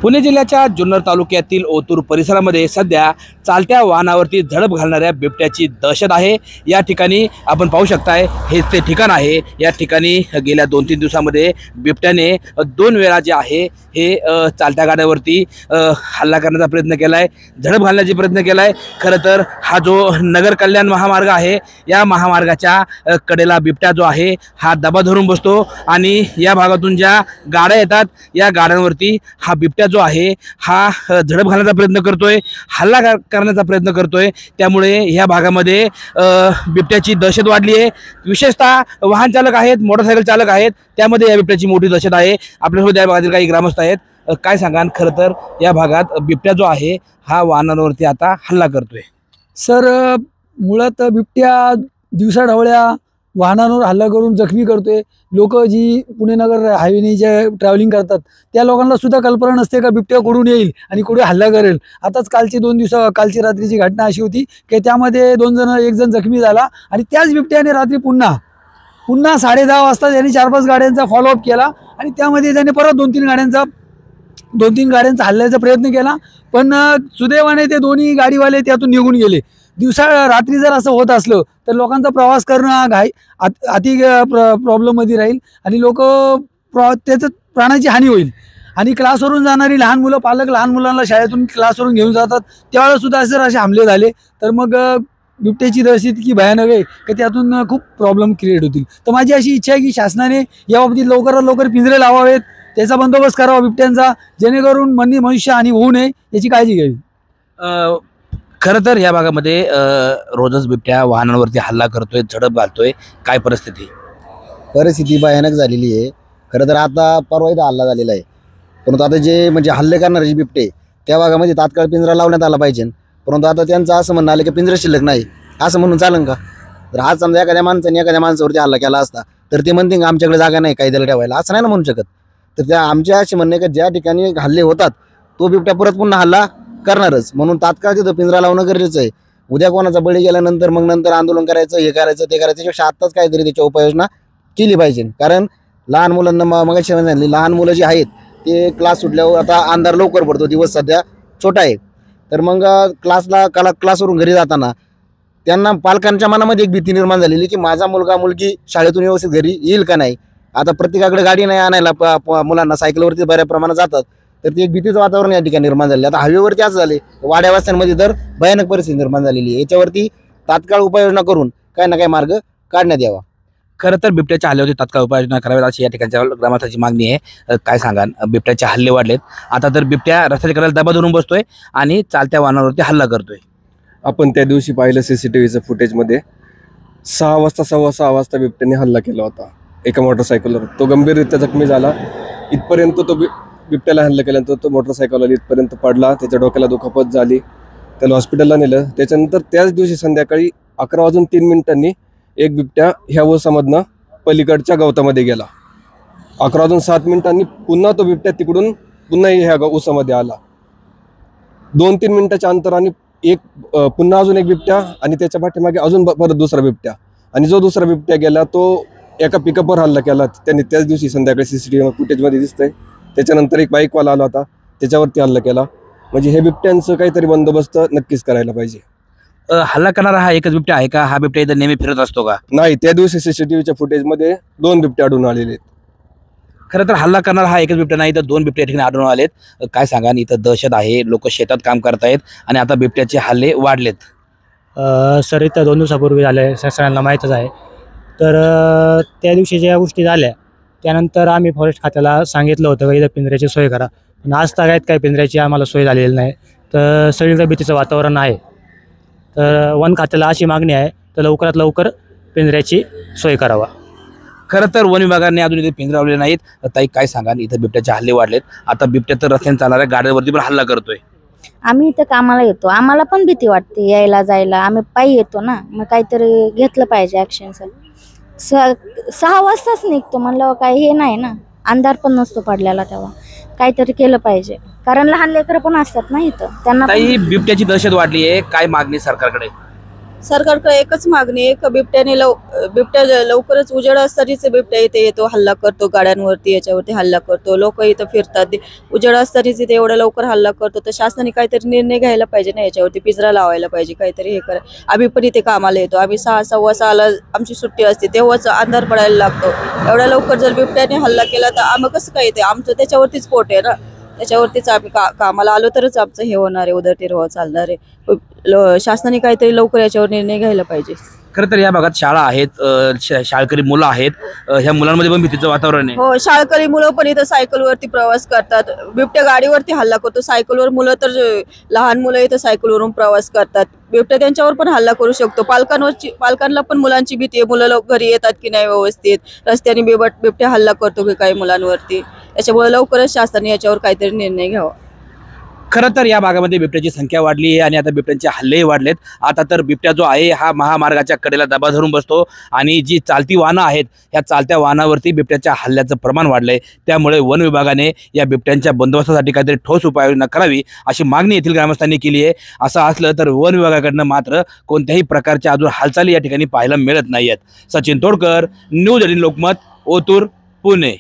पुणे जिल्ह्याच्या जुन्नर तालुक्यातील ओतूर परिसरामध्ये सध्या चालत्या वाहनावरती झडप घालणाऱ्या बिबट्याची दहशत आहे। या ठिकाणी आपण पाहू शकताय हे ते ठिकाण आहे। या ठिकाणी गेल्या 2-3 दिवसांमध्ये बिबट्याने 2 वेळा जे आहे हे चालत्या गाड्यावरती हल्ला करण्याचा प्रयत्न केलाय, झडप घालण्याचा प्रयत्न केलाय। खरं तर हा जो नगर कल्याण महामार्ग आहे या महामार्गाच्या कडेला बिबट्या जो आहे हा दबा धरून बसतो आणि या भागातून ज्या गाड्या येतात या गाड्यांवरती हा बिबट्या जो आहे हा झडप घालण्याचा प्रयत्न करतोय, हल्ला करण्याचा प्रयत्न करतोय। त्यामुळे या भागामध्ये बिबट्याची दहशत वाढली आहे। विशेषतः वाहन चालक आहेत, मोटरसायकल चालक आहेत, त्यामध्ये या बिबट्याची मोठी दहशत आहे। आपल्यासोबत या भागातील काही ग्रामस्थ आहेत। काय सांगाल, खरं तर या भागात बिबट्या जो आहे हा वाहनांवरती आता हल्ला करतोय? सर, मुळात बिबट्या दिवसाढवळ्या वाहनांवर हल्ला करून जखमी करतोय। लोक जी पुणे नगर हायवेने जे ट्रॅव्हलिंग करतात त्या लोकांना सुद्धा कल्पना नसते का बिबट्या कुठून येईल आणि कुठे हल्ला करेल। आताच कालची रात्रीची घटना अशी होती की त्यामध्ये एक जण जखमी झाला आणि त्याच बिबट्याने रात्री पुन्हा 10:30 वाजता त्यांनी 4-5 गाड्यांचा फॉलोअप केला आणि त्यामध्ये त्याने परत 2-3 गाड्यांचा हल्ल्याचा प्रयत्न केला। पण सुदैवाने ते दोन्ही गाडीवाले त्यातून निघून गेले। रात्री जर असं होत असलं तर लोकांचा प्रवास करणं अति प्रॉब्लेम मध्ये राहील आणि त्याच्यात प्राणाची हानी होईल। आणि क्लासवरून जाणारी लहान मुलं, पालक लहान मुलांना शाळेतून क्लासवरून घेऊन जातात, त्यावेळेस सुद्धा असे हमले झाले तर मग बिबट्याची दहशत इतकी भयानक आहे की त्यातून खूप प्रॉब्लेम क्रिएट होतील। तर माझी अशी इच्छा आहे की शासनाने याबाबतीत लवकरात लवकर पिंजरे लावावेत, त्याचा बंदोबस्त करावा बिबट्यांचा, जेणेकरून मनुष्य हानी होऊ नये याची काळजी घ्यावी। खरं तर या भागामध्ये रोजच बिबट्या वाहनांवरती हल्ला करतोय, झडप घालतोय, काय परिस्थिती भयानक झालेली आहे। खरं तर आता परवा इथं हल्ला झालेला आहे, परंतु आता जे म्हणजे हल्ले करणारे जे बिबटे त्या भागामध्ये तात्काळ पिंजरा लावण्यात आला पाहिजे। परंतु आता त्यांचं असं म्हणणं आलं की पिंजरा शिल्लक नाही, असं म्हणून चालेल का? तर आज समजा एखाद्या माणसावरती हल्ला केला असता तर ते म्हणतील की आमच्याकडे जागा नाही कायद्याला ठेवायला, असं नाही ना म्हणू शकत। तर त्या आमच्या असे म्हणणे की ज्या ठिकाणी हल्ले होतात तो बिबट्या परत पुन्हा हल्ला करणारच, म्हणून तात्काळ तिथं पिंजरा लावणं गरजेचं आहे। उद्या कोणाचा बळी गेल्यानंतर मग नंतर आंदोलन करायचं, हे करायचं ते करायचं, त्यापेक्षा आत्ताच काहीतरी त्याची उपाययोजना केली पाहिजे। कारण लहान मुलांना मगाशी सांगितलं, लहान मुलं जी आहेत ते क्लास सुटल्यावर आता अंधार लवकर पडतो, दिवस सध्या छोटा आहे, तर मग क्लासवरून घरी जाताना त्यांना पालकांच्या मनामध्ये एक भीती निर्माण झालेली की माझा मुलगा मुलगी शाळेतून व्यवस्थित घरी येईल का नाही। आता प्रत्येकाकडे गाडी नाही आणायला, मुलांना सायकलवरती बऱ्या प्रमाणात जातात, तर ते एक भीतीचं वातावरण या ठिकाणी निर्माण झाले। आता हायवेवरती असं झाले, वाड्या वस्त्यांमध्ये तर भयानक परिस्थिती निर्माण झालेली आहे। याच्यावरती तात्काळ उपाययोजना करून काही ना काही मार्ग काढण्यात यावा। खरं तर बिबट्याच्या हल्ल्यावरती तात्काळ उपाययोजना कराव्यात अशी या ठिकाणच्या ग्रामस्थांची मागणी आहे। काय सांगाल, बिबट्याचे हल्ले वाढलेत, आता तर बिबट्या रस्त्याच्या कडेला दबा धरून बसतोय आणि चालत्या वाहनावरती हल्ला करतोय। आपण त्या दिवशी पाहिलं CCTVचं फुटेजमध्ये 6 वाजता बिबट्याने हल्ला केला होता एका मोटरसायकलवर। तो गंभीररित्या जखमी झाला, इथपर्यंत तो बिबट्याला हल्ला केल्यानंतर तो मोटरसायकलवाला इथपर्यंत पडला, त्याच्या डोक्याला दुखापत झाली, त्याला हॉस्पिटलला नेलं। त्याच्यानंतर त्याच दिवशी संध्याकाळी 11:03 एक बिबट्या ह्या ओसामधनं पलीकडच्या गवतामध्ये गेला। 11:07 पुन्हा तो बिबट्या तिकडून पुन्हा ह्या ओसामध्ये आला। 2-3 मिनिटाच्या अंतराने पुन्हा अजून एक बिबट्या आणि त्याच्या पाठीमागे अजून परत दुसरा बिबट्या, आणि जो दुसरा बिबट्या गेला तो एका पिकअपवर हल्ला केला त्यांनी त्याच दिवशी संध्याकाळी CCTV फुटेजमध्ये दिसतंय। त्याच्यानंतर एक बाईकवाला आला होता, त्याच्यावरती हल्ला केला। म्हणजे हे बिबट्यांचं काहीतरी बंदोबस्त नक्कीच करायला पाहिजे। हल्ला करणारा हा एकच बिबट्या आहे का? हा बिबट्या इथं नेहमी फिरत असतो का? नाही, त्या दिवशी CCTVच्या फुटेजमध्ये 2 बिबटे आढळून आलेले आहेत। खरं तर हल्ला करणारा हा एकच बिबट्या नाही, तर 2 बिबट्या ठिकाणी आढळून आलेत। काय सांगा, इथं दहशत आहे, लोक शेतात काम करतायत आणि आता बिबट्याचे हल्ले वाढलेत। सर, इथं 2 दिवसापूर्वी झाले, सगळ्यांना माहीतच आहे। तर त्या दिवशी ज्या गोष्टी झाल्या त्यानंतर आम्ही फॉरेस्ट खात्याला सांगितलं होतं की इथं पिंजऱ्याची सोय करा, पण आज तागायत काही पिंजऱ्याची आम्हाला सोय झालेली नाही। तर सगळीकडे भीतीचं वातावरण आहे। तर वन खात्याला अशी मागणी आहे तर लवकरात लवकर पिंजऱ्याची सोय करावा। खरं तर वन विभागाने अजून इथे पिंजरे लावले नाहीत। ताई, काय सांगा, इथं बिबट्याचे हल्ले वाढलेत, आता बिबट्या तर रस्त्याने चालणाऱ्या गाड्यांवरती पण हल्ला करतोय। आम्ही इथं कामाला येतो, आम्हाला पण भीती वाटते यायला जायला, आम्ही पायी येतो ना, मग काहीतरी घेतलं पाहिजे ॲक्शन। 6 वाजताच निघतो म्हणलं काही हे नाही ना, अंधार पण नसतो पडलेला, तेव्हा काहीतरी केलं पाहिजे, कारण लहान लेकरं पण असतात ना इथं, त्यांना ताई बिबट्याची दहशत वाढली आहे, काय मागणी सरकारकडे? सरकारकडे एकच मागणी आहे का बिबट्या लवकरच उजेड असतानाच बिबट्या इथे येतो, हल्ला करतो गाड्यांवरती, याच्यावरती हल्ला करतो, लोक इथं फिरतात, उजेड असतानाच इथे एवढा लवकर हल्ला करतो. तर शासनाने काहीतरी निर्णय घ्यायला पाहिजे ना, याच्यावरती पिंजरा लावायला पाहिजे, काहीतरी हे करा. आम्ही पण इथे कामाला येतो, आम्ही 6, 6:15 आमची सुट्टी असते, तेव्हाच अंधार पडायला लागतो. एवढ्या लवकर जर बिबट्याने हल्ला केला तर आम्ही कसं काय येते, आमचं त्याच्यावरतीच पोट आहे ना, त्याच्यावरतीच आम्ही कामाला आलो तरच आमचं हे होणार आहे, उदरनिर्वाह चालणार आहे. शासनाने काहीतरी लवकर याच्यावर निर्णय घ्यायला पाहिजे. खरं तर या भागात शाळा आहेत, शाळकरी मुलं आहेत, ह्या मुलांमध्ये पण भीतीचं वातावरण आहे. हो, शाळकरी मुलं पण इथं सायकलवरती प्रवास करतात, बिबट्या गाडीवरती हल्ला करतो, सायकलवर मुलं तर लहान मुलं इथं सायकलवरून प्रवास करतात, बिबट्या त्यांच्यावर पण हल्ला करू शकतो. पालकांना पण मुलांची भीती आहे, मुलं घरी येतात की नाही व्यवस्थित, रस्त्याने बिबट्या हल्ला करतो की काही मुलांवरती. त्याच्यामुळे लवकरच शासनाने याच्यावर काहीतरी निर्णय घ्यावा. खरं तर या भागामध्ये बिबट्याची संख्या वाढली आहे आणि आता बिबट्यांचे हल्लेही वाढलेत. आता तर बिबट्या जो आहे हा महामार्गाच्या कडेला दबा धरून बसतो आणि जी चालती वाहनं आहेत ह्या चालत्या वाहनावरती बिबट्याच्या हल्ल्याचं प्रमाण वाढलंय. त्यामुळे वन विभागाने या बिबट्यांच्या बंदोबस्तासाठी काहीतरी ठोस उपाययोजना करावी अशी मागणी येथील ग्रामस्थांनी केली आहे. असं असलं तर वन विभागाकडनं मात्र कोणत्याही प्रकारच्या अजून हालचाली या ठिकाणी पाहायला मिळत नाहीयेत. सचिन तोडकर, न्यूज 18 लोकमत, ओतूर, पुणे.